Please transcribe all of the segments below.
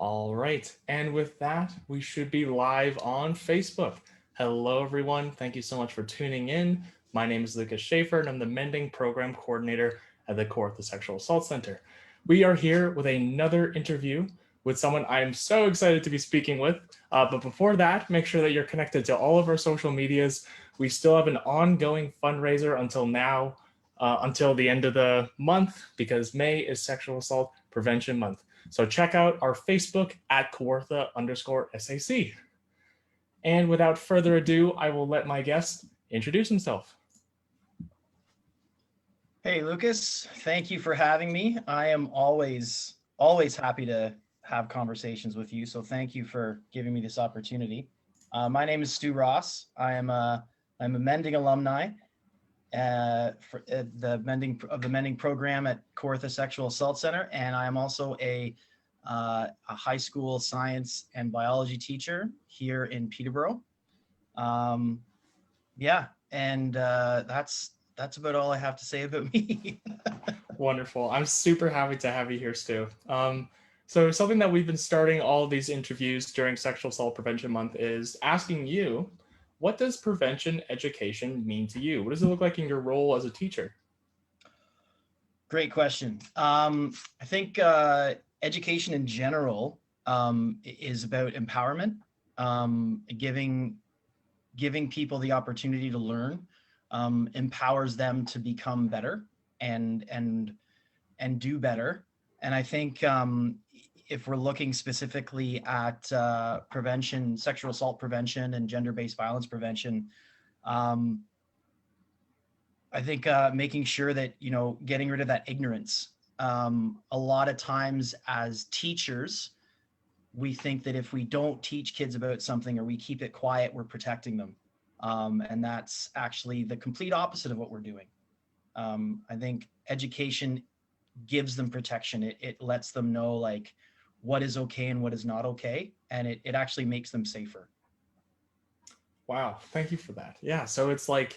All right, and with that, we should be live on Facebook. Hello, everyone. Thank you so much for tuning in. My name is Lucas Schaefer, and I'm the Mending Program Coordinator at the Kawartha Sexual Assault Center. We are here with another interview with someone I'm so excited to be speaking with. But before that, make sure that you're connected to all of our social medias. We still have an ongoing fundraiser until now, until the end of the month, because May is Sexual Assault Prevention Month. So check out our Facebook at Kawartha_SAC. And without further ado, I will let my guest introduce himself. Hey, Lucas, thank you for having me. I am always happy to have conversations with you. So thank you for giving me this opportunity. My name is Stu Ross. I'm a MENding alumni for the MENding Program at Kawartha Sexual Assault Center, and I am also a high school science and biology teacher here in Peterborough. Yeah, and that's about all I have to say about me. Wonderful. I'm super happy to have you here, Stu. So something that we've been starting all of these interviews during Sexual Assault Prevention Month is asking you, what does prevention education mean to you? What does it look like in your role as a teacher? Great question. I think education in general is about empowerment, giving people the opportunity to learn, empowers them to become better and do better. And I think if we're looking specifically at prevention, sexual assault prevention and gender-based violence prevention, I think making sure that, getting rid of that ignorance. A lot of times as teachers, we think that if we don't teach kids about something or we keep it quiet, we're protecting them. And that's actually the complete opposite of what we're doing. I think education gives them protection. It lets them know like what is okay and what is not okay. And it actually makes them safer. Wow, thank you for that. Yeah, so it's yeah,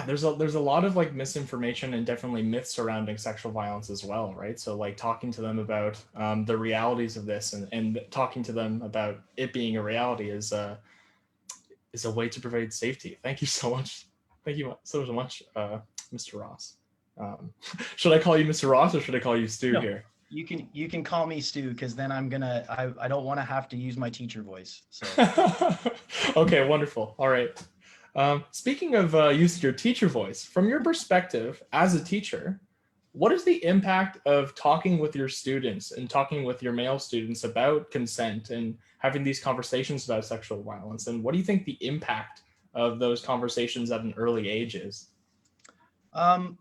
there's a lot of like misinformation and definitely myths surrounding sexual violence as well, right? So like talking to them about the realities of this and talking to them about it being a reality is a way to provide safety. Thank you so much. Thank you so much, Mr. Ross. Um, should I call you Mr. Ross or should I call you Stu No, here? you can call me Stu because then I don't want to have to use my teacher voice. So Okay, wonderful. All right. Speaking of using your teacher voice, from your perspective as a teacher, what is the impact of talking with your students and talking with your male students about consent and having these conversations about sexual violence? And what do you think the impact of those conversations at an early age is? um,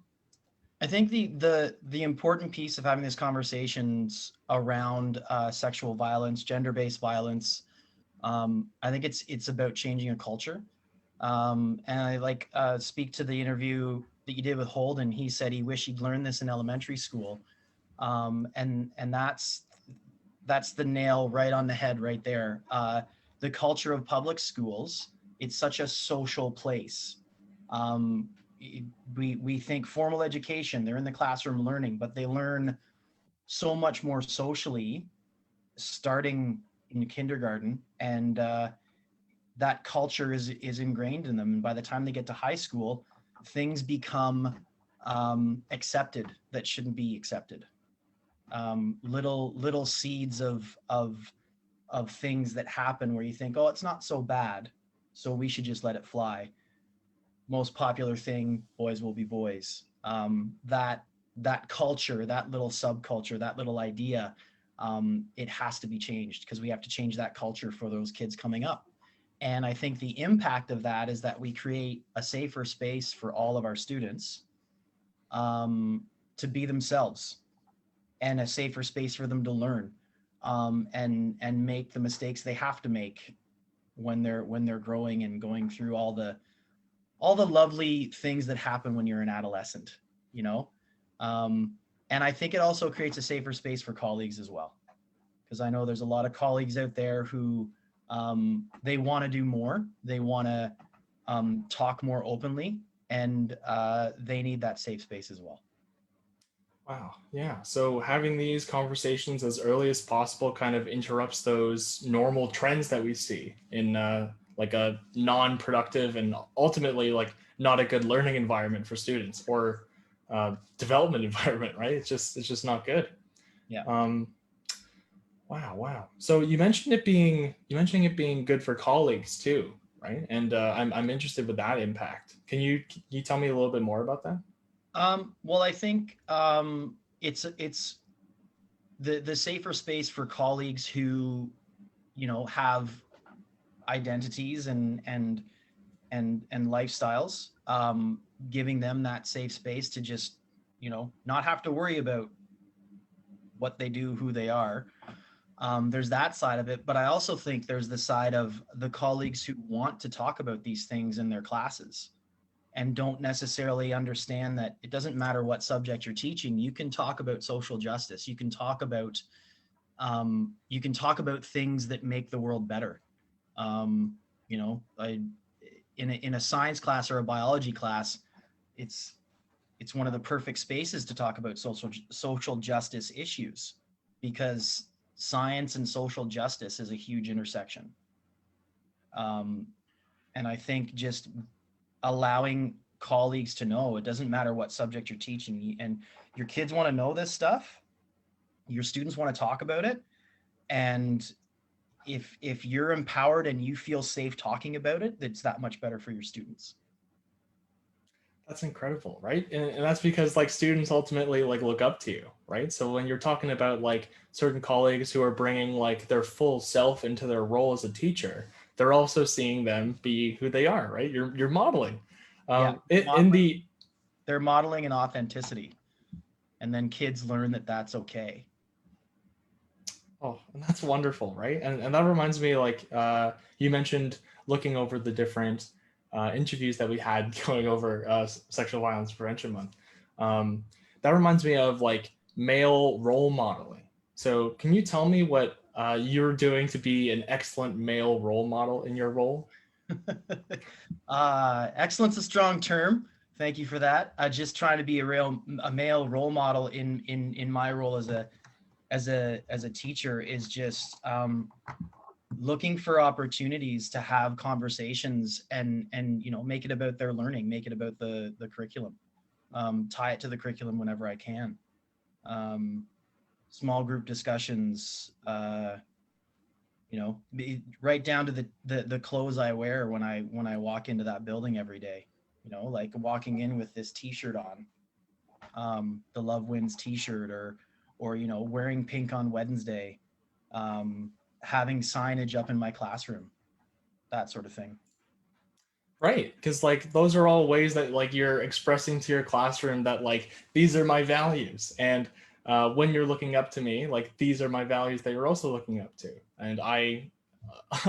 I think the important piece of having these conversations around sexual violence, gender-based violence, I think it's about changing a culture. And I speak to the interview that you did with Holden. He said he wished he'd learned this in elementary school, and that's the nail right on the head right there. The culture of public schools, it's such a social place. Um, we think formal education, they're in the classroom learning, but they learn so much more socially starting in kindergarten, and that culture is ingrained in them. And by the time they get to high school, things become accepted that shouldn't be accepted. Little seeds of things that happen where you think, oh, it's not so bad, so we should just let it fly. Most popular thing, boys will be boys. That culture, that little subculture, that little idea, it has to be changed because we have to change that culture for those kids coming up. And I think the impact of that is that we create a safer space for all of our students to be themselves, and a safer space for them to learn and make the mistakes they have to make when they're growing and going through all the lovely things that happen when you're an adolescent, you know? And I think it also creates a safer space for colleagues as well. Because I know there's a lot of colleagues out there who they want to do more. They want to talk more openly, and they need that safe space as well. Wow. Yeah. So having these conversations as early as possible kind of interrupts those normal trends that we see in like a non-productive and ultimately like not a good learning environment for students or development environment, right? It's just not good. Yeah. Um, wow. Wow. So you mentioning it being good for colleagues too, right? And I'm interested with that impact. Can you tell me a little bit more about that? Well, I think it's the safer space for colleagues who, have identities and lifestyles, giving them that safe space to just, not have to worry about what they do, who they are. There's that side of it, but I also think there's the side of the colleagues who want to talk about these things in their classes and don't necessarily understand that it doesn't matter what subject you're teaching. You can talk about social justice. You can talk about things that make the world better. Um, in a science class or a biology class, it's it's one of the perfect spaces to talk about social justice issues, because science and social justice is a huge intersection. Um, and I think just allowing colleagues to know, it doesn't matter what subject you're teaching, and your kids want to know this stuff, your students want to talk about it, and if you're empowered and you feel safe talking about it, it's that much better for your students. That's incredible, right? And that's because like students ultimately like look up to you, right? So when you're talking about like certain colleagues who are bringing like their full self into their role as a teacher, they're also seeing them be who they are, right? You're modeling. Yeah, In the they're modeling an authenticity, and then kids learn that that's okay. Oh, and that's wonderful, right? And that reminds me, like you mentioned, looking over the different interviews that we had going over Sexual Violence Prevention Month. Um, that reminds me of like male role modeling. So, can you tell me what you're doing to be an excellent male role model in your role? Excellence a strong term. Thank you for that. Just trying to be a male role model in my role as a teacher is just looking for opportunities to have conversations and make it about their learning, make it about the curriculum, tie it to the curriculum whenever I can. Um, Small group discussions, right down to the clothes I wear when I walk into that building every day. Like walking in with this T-shirt on, the Love Wins T-shirt, or wearing pink on Wednesday, having signage up in my classroom, that sort of thing. Right, because like those are all ways that like you're expressing to your classroom that like these are my values, and when you're looking up to me, like these are my values that you're also looking up to, and I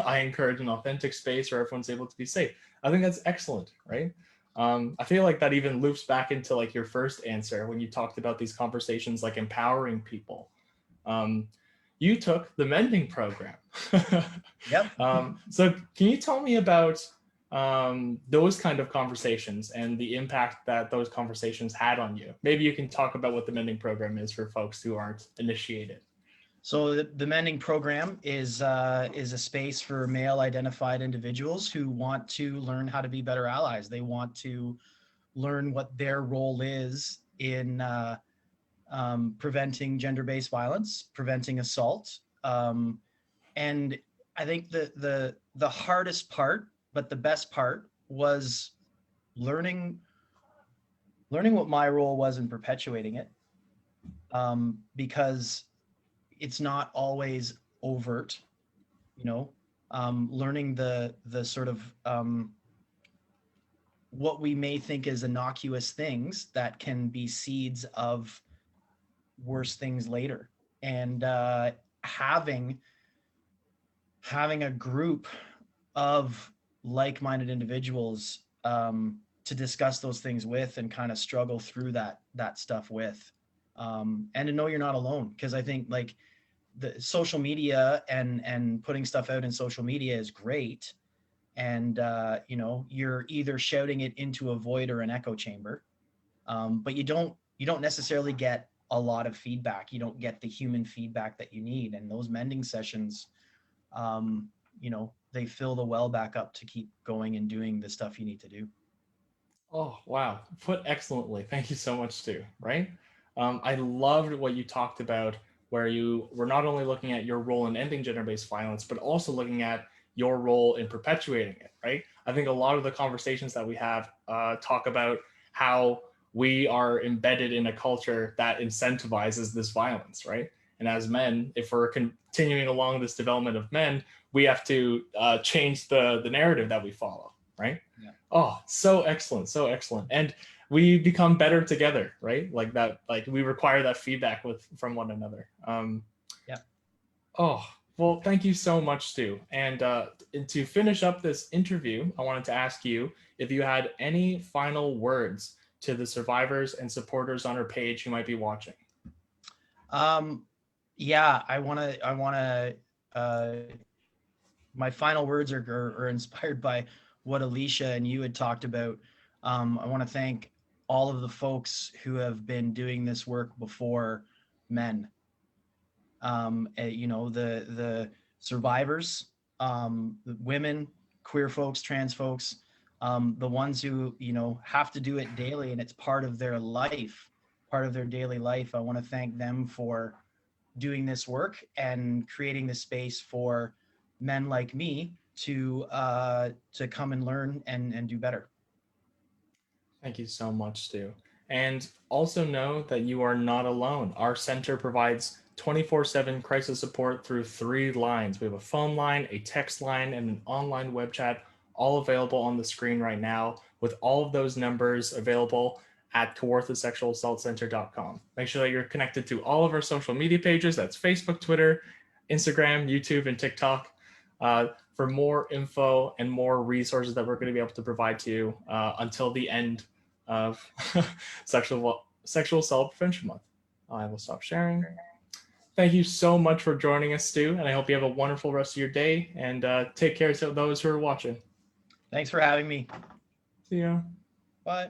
I encourage an authentic space where everyone's able to be safe. I think that's excellent, right? I feel like that even loops back into like your first answer when you talked about these conversations, like empowering people. Um, you took the mending program. Yep. So can you tell me about those kind of conversations and the impact that those conversations had on you? Maybe you can talk about what the mending program is for folks who aren't initiated. So the Mending Program is a space for male identified individuals who want to learn how to be better allies. They want to learn what their role is in preventing gender-based violence, preventing assault, and I think the hardest part, but the best part, was learning learning what my role was in perpetuating it, because it's not always overt. Learning the sort of what we may think is innocuous things that can be seeds of worse things later, and having having a group of like-minded individuals, to discuss those things with and kind of struggle through that stuff with, and to know you're not alone, because I think like the social media and putting stuff out in social media is great, and you're either shouting it into a void or an echo chamber, but you don't necessarily get a lot of feedback. You don't get the human feedback that you need. And those mending sessions, they fill the well back up to keep going and doing the stuff you need to do. Oh, wow. Put excellently. Thank you so much, Stu. Right? I loved what you talked about, where you were not only looking at your role in ending gender based violence, but also looking at your role in perpetuating it, right? I think a lot of the conversations that we have talk about how we are embedded in a culture that incentivizes this violence, right? And as men, if we're continuing along this development of men, we have to change the narrative that we follow, right? Yeah. Oh, so excellent, so excellent. And we become better together, right? Like that, like we require that feedback from one another. Yeah. Oh, well, thank you so much, Stu. And to finish up this interview, I wanted to ask you if you had any final words to the survivors and supporters on our page who might be watching. Yeah, uh, my final words are inspired by what Alicia and you had talked about. I want to thank all of the folks who have been doing this work before men. The survivors, the women, queer folks, trans folks, the ones who, have to do it daily and it's part of their life, part of their daily life. I want to thank them for doing this work and creating the space for men like me to come and learn and do better. Thank you so much, Stu. And also know that you are not alone. Our center provides 24/7 crisis support through 3 lines. We have a phone line, a text line, and an online web chat, all available on the screen right now, with all of those numbers available at kawarthasexualassaultcenter.com. Make sure that you're connected to all of our social media pages. That's Facebook, Twitter, Instagram, YouTube, and TikTok. For more info and more resources that we're going to be able to provide to you until the end of Sexual Assault Prevention Month. I will stop sharing. Thank you so much for joining us, Stu, and I hope you have a wonderful rest of your day, and take care to those who are watching. Thanks for having me. See ya. Bye.